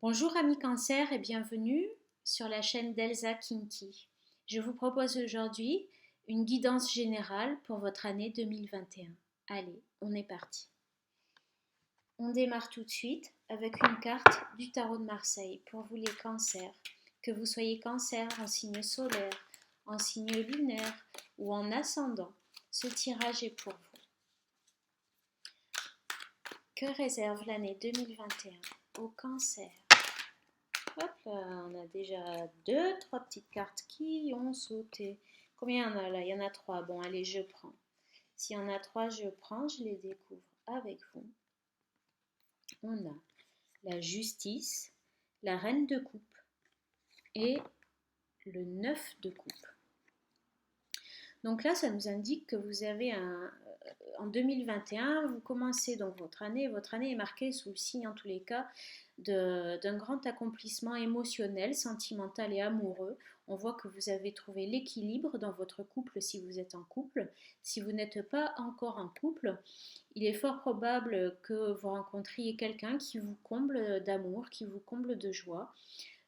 Bonjour amis Cancer et bienvenue sur la chaîne d'Elsa Kinky. Je vous propose aujourd'hui une guidance générale pour votre année 2021. Allez, on est parti. On démarre tout de suite avec une carte du tarot de Marseille pour vous les cancers. Que vous soyez cancer en signe solaire, en signe lunaire ou en ascendant, ce tirage est pour vous. Que réserve l'année 2021 au cancer? Hop là, on a déjà trois petites cartes qui ont sauté. Combien il y en a là? Il y en a trois. Bon, allez, je prends. S'il y en a trois, je prends, je les découvre avec vous. On a la justice, la reine de coupe et le 9 de coupe. Donc là, ça nous indique que vous avez en 2021, vous commencez donc votre année est marquée sous le signe en tous les cas d'un grand accomplissement émotionnel, sentimental et amoureux. On voit que vous avez trouvé l'équilibre dans votre couple si vous êtes en couple. Si vous n'êtes pas encore en couple, il est fort probable que vous rencontriez quelqu'un qui vous comble d'amour, qui vous comble de joie.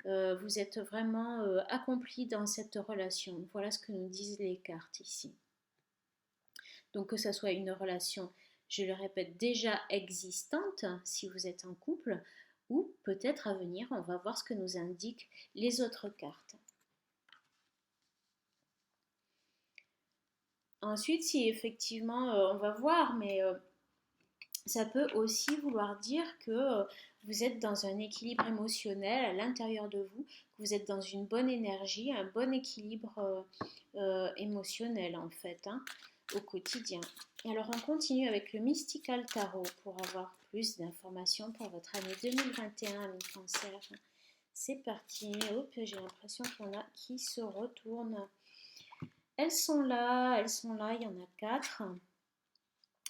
Vous êtes vraiment accompli dans cette relation. Voilà ce que nous disent les cartes ici. Donc que ce soit une relation, je le répète, déjà existante si vous êtes en couple, ou peut-être à venir. On va voir ce que nous indiquent les autres cartes. Ensuite, si effectivement, on va voir, mais ça peut aussi vouloir dire que vous êtes dans un équilibre émotionnel à l'intérieur de vous, que vous êtes dans une bonne énergie, un bon équilibre émotionnel en fait, au quotidien. Et alors on continue avec le Mystical Tarot pour avoir plus d'informations pour votre année 2021, amis Cancer. C'est parti. Hop, j'ai l'impression qu'il y en a qui se retournent. Elles sont là, il y en a 4.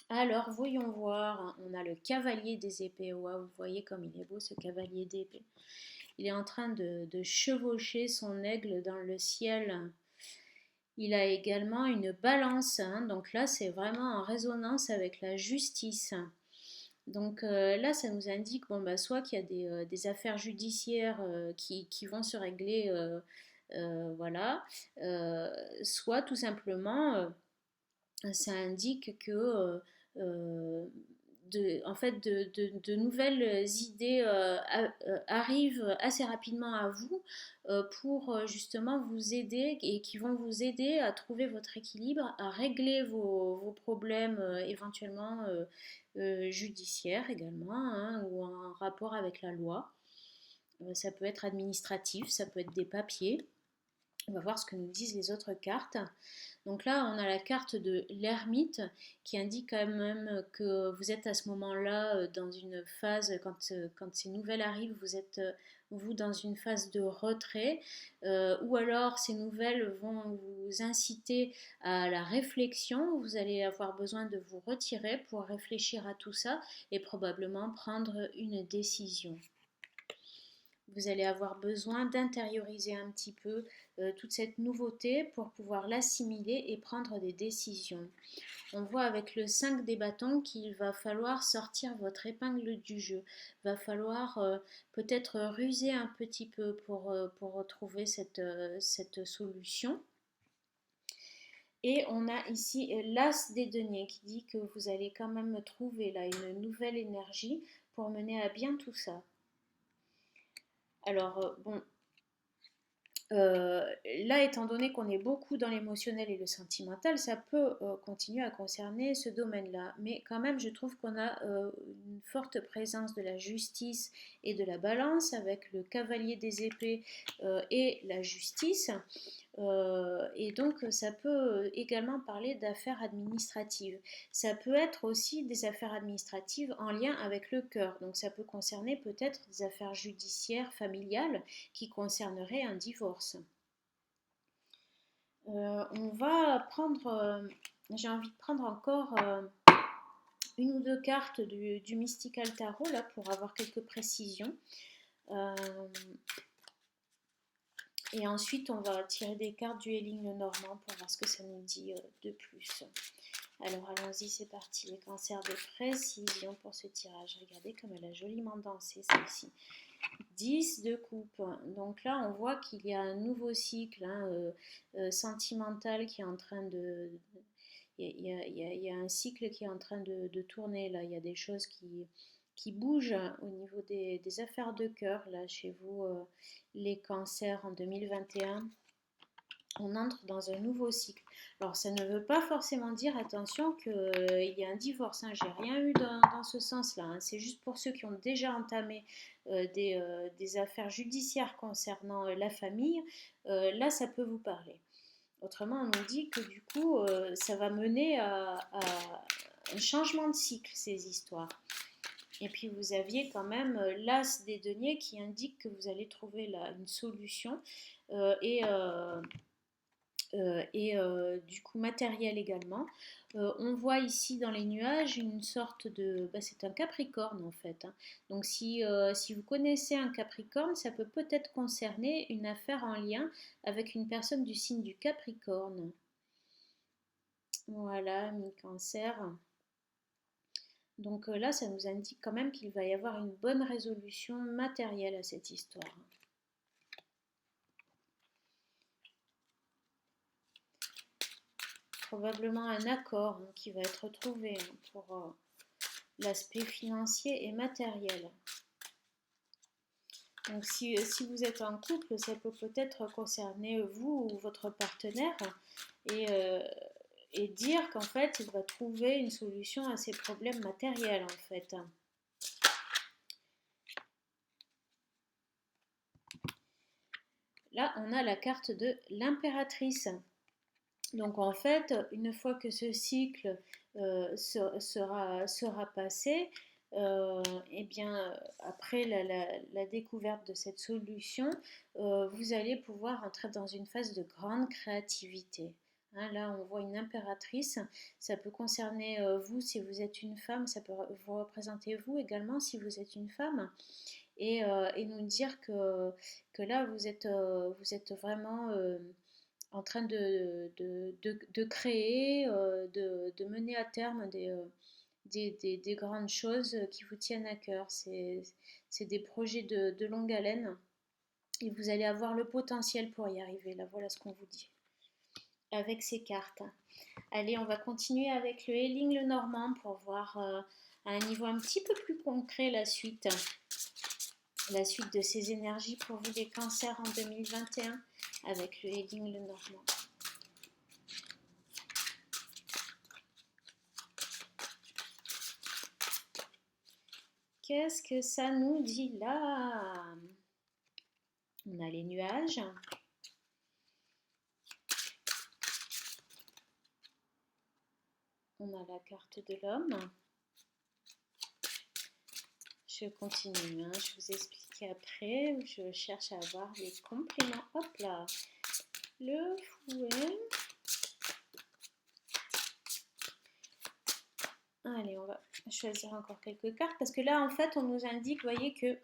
Alors, voyons voir, on a le cavalier des épées. Waouh, vous voyez comme il est beau ce cavalier d'épées. Il est en train de chevaucher son aigle dans le ciel. Il a également une balance, donc là c'est vraiment en résonance avec la justice. Donc là ça nous indique soit qu'il y a des affaires judiciaires qui vont se régler, voilà, soit tout simplement ça indique que de nouvelles idées arrivent assez rapidement à vous pour justement vous aider et qui vont vous aider à trouver votre équilibre, à régler vos problèmes éventuellement judiciaires également, ou en rapport avec la loi. Ça peut être administratif, ça peut être des papiers. On va voir ce que nous disent les autres cartes. Donc là, on a la carte de l'ermite qui indique quand même que vous êtes à ce moment-là dans une phase, quand ces nouvelles arrivent, vous êtes vous dans une phase de retrait, ou alors ces nouvelles vont vous inciter à la réflexion. Vous allez avoir besoin de vous retirer pour réfléchir à tout ça et probablement prendre une décision. Vous allez avoir besoin d'intérioriser un petit peu toute cette nouveauté pour pouvoir l'assimiler et prendre des décisions. On voit avec le 5 des bâtons qu'il va falloir sortir votre épingle du jeu. Il va falloir peut-être ruser un petit peu pour retrouver cette solution. Et on a ici l'as des deniers qui dit que vous allez quand même trouver là une nouvelle énergie pour mener à bien tout ça. Alors, là, étant donné qu'on est beaucoup dans l'émotionnel et le sentimental, ça peut continuer à concerner ce domaine-là. Mais quand même, je trouve qu'on a une forte présence de la justice et de la balance avec le cavalier des épées et la justice. Et donc, ça peut également parler d'affaires administratives. Ça peut être aussi des affaires administratives en lien avec le cœur. Donc, ça peut concerner peut-être des affaires judiciaires, familiales, qui concerneraient un divorce. On va prendre, j'ai envie de prendre encore une ou deux cartes du Mystical Tarot là pour avoir quelques précisions. Et ensuite, on va tirer des cartes du Héling Normand pour voir ce que ça nous dit de plus. Alors allons-y, c'est parti. Les cancers de précision pour ce tirage. Regardez comme elle a joliment dansé celle-ci. 10 de coupe. Donc là, on voit qu'il y a un nouveau cycle sentimental qui est en train de... Il y a un cycle qui est en train de tourner là. Il y a des choses qui bougent au niveau des affaires de cœur là chez vous, les cancers en 2021. On entre dans un nouveau cycle. Alors, ça ne veut pas forcément dire, attention, qu'il y a un divorce. Hein. J'ai rien eu dans ce sens-là. Hein. C'est juste pour ceux qui ont déjà entamé des affaires judiciaires concernant la famille. Là, ça peut vous parler. Autrement, on nous dit que du coup, ça va mener à un changement de cycle, ces histoires. Et puis vous aviez quand même l'as des deniers qui indique que vous allez trouver là une solution euh, et, euh, du coup matériel également. On voit ici dans les nuages une sorte de... c'est un capricorne en fait. Hein. Donc si vous connaissez un capricorne, ça peut peut-être concerner une affaire en lien avec une personne du signe du capricorne. Voilà, mi-cancer. Donc là, ça nous indique quand même qu'il va y avoir une bonne résolution matérielle à cette histoire. Probablement un accord qui va être trouvé pour l'aspect financier et matériel. Donc si vous êtes en couple, ça peut peut-être concerner vous ou votre partenaire et dire qu'en fait, il va trouver une solution à ses problèmes matériels en fait. Là, on a la carte de l'impératrice. Donc en fait, une fois que ce cycle sera passé, eh bien, après la découverte de cette solution, vous allez pouvoir entrer dans une phase de grande créativité. Hein, là, on voit une impératrice. Ça peut concerner vous si vous êtes une femme, ça peut vous représenter vous également si vous êtes une femme. Et nous dire que là, vous êtes vraiment en train de créer, de mener à terme des grandes choses qui vous tiennent à cœur. C'est des projets de longue haleine et vous allez avoir le potentiel pour y arriver. Là, voilà ce qu'on vous dit avec ces cartes. Allez, on va continuer avec le Héling le Normand pour voir à un niveau un petit peu plus concret la suite de ces énergies pour vous les cancers en 2021 avec le Héling le Normand. Qu'est-ce que ça nous dit là? On a les nuages. On a la carte de l'homme. Je continue, hein, je vous explique après. Je cherche à avoir des compléments. Hop là, le fouet. Allez, on va choisir encore quelques cartes parce que là, en fait, on nous indique, vous voyez, que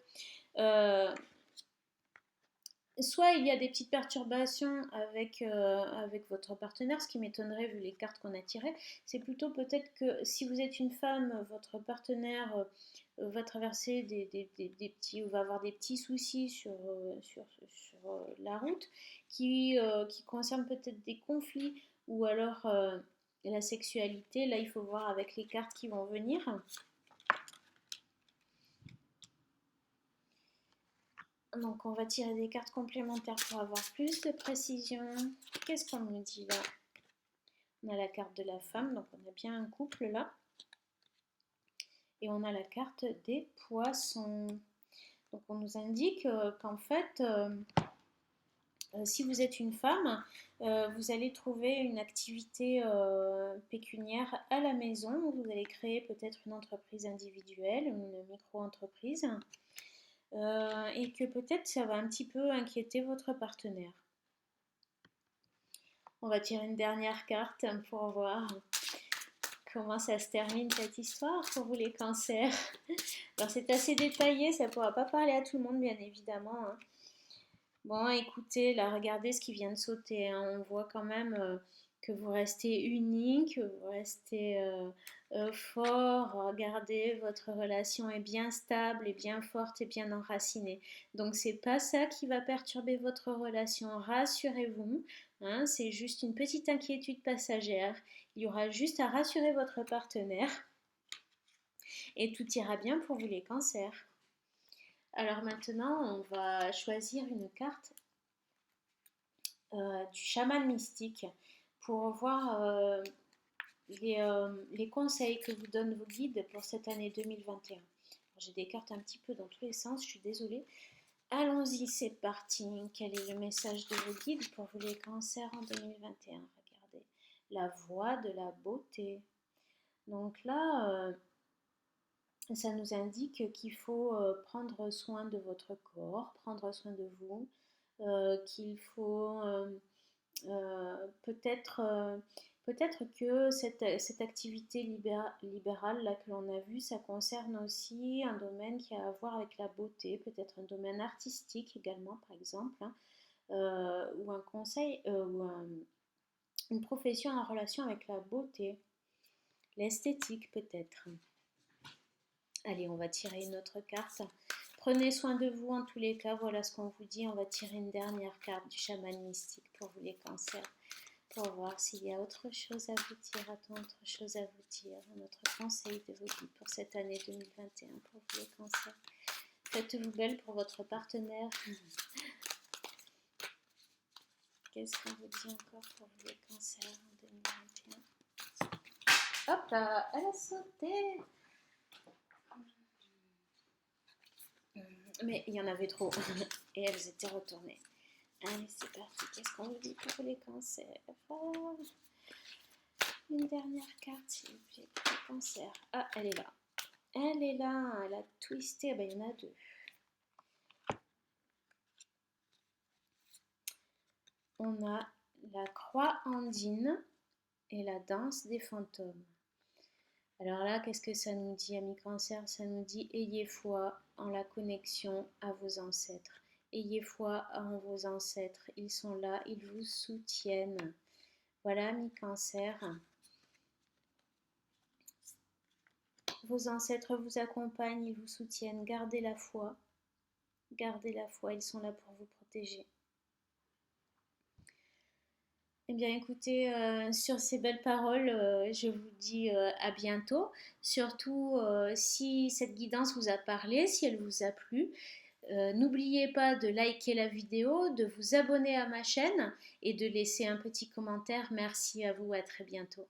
soit il y a des petites perturbations avec votre partenaire, ce qui m'étonnerait vu les cartes qu'on a tirées. C'est plutôt peut-être que si vous êtes une femme, votre partenaire va traverser des petits, ou va avoir des petits soucis sur la route qui concernent peut-être des conflits ou alors la sexualité. Là, il faut voir avec les cartes qui vont venir. Donc on va tirer des cartes complémentaires pour avoir plus de précision. Qu'est-ce qu'on nous dit là? On a la carte de la femme, donc on a bien un couple là. Et on a la carte des poissons. Donc on nous indique qu'en fait, si vous êtes une femme, vous allez trouver une activité pécuniaire à la maison. Vous allez créer peut-être une entreprise individuelle, une micro-entreprise. Et que peut-être ça va un petit peu inquiéter votre partenaire. On va tirer une dernière carte pour voir comment ça se termine cette histoire pour vous les cancers. Alors c'est assez détaillé, ça ne pourra pas parler à tout le monde bien évidemment. Hein. Bon écoutez, là regardez ce qui vient de sauter. Hein. On voit quand même que vous restez unique, que vous restez fort, regardez, votre relation est bien stable, et bien forte et bien enracinée. Donc c'est pas ça qui va perturber votre relation, rassurez-vous, hein, c'est juste une petite inquiétude passagère. Il y aura juste à rassurer votre partenaire et tout ira bien pour vous les cancers. Alors maintenant, on va choisir une carte du chaman mystique pour voir les conseils que vous donnent vos guides pour cette année 2021. J'ai des cartes un petit peu dans tous les sens, je suis désolée. Allons-y, c'est parti. Quel est le message de vos guides pour vous les cancers en 2021? Regardez, la voie de la beauté. Donc là, ça nous indique qu'il faut prendre soin de votre corps, prendre soin de vous, qu'il faut peut-être peut-être que cette activité libérale là que l'on a vue, ça concerne aussi un domaine qui a à voir avec la beauté, peut-être un domaine artistique également par exemple, hein, ou un conseil une profession en relation avec la beauté, l'esthétique peut-être. Allez, on va tirer une autre carte. Prenez soin de vous en tous les cas, voilà ce qu'on vous dit. On va tirer une dernière carte du chaman mystique pour vous les cancers, pour voir s'il y a autre chose à vous dire, a-t-on autre chose à vous dire, notre conseil de vos guides pour cette année 2021 pour vous les cancers. Faites-vous belle pour votre partenaire. Qu'est-ce qu'on vous dit encore pour vous les cancers en 2021? Hop là, elle a sauté. Mais il y en avait trop et elles étaient retournées. Allez, c'est parti. Qu'est-ce qu'on vous dit pour les cancers? Oh, une dernière carte, s'il vous plaît, pour les cancers. Ah, elle est là. Elle est là. Elle a twisté. Ah ben, il y en a deux. On a la croix andine et la danse des fantômes. Alors là, qu'est-ce que ça nous dit, amis cancer? Ça nous dit ayez foi en la connexion à vos ancêtres. Ayez foi en vos ancêtres. Ils sont là, ils vous soutiennent. Voilà, amis cancer. Vos ancêtres vous accompagnent, ils vous soutiennent. Gardez la foi. Gardez la foi, ils sont là pour vous protéger. Eh bien, écoutez, sur ces belles paroles, je vous dis à bientôt. Surtout, si cette guidance vous a parlé, si elle vous a plu, n'oubliez pas de liker la vidéo, de vous abonner à ma chaîne et de laisser un petit commentaire. Merci à vous, à très bientôt.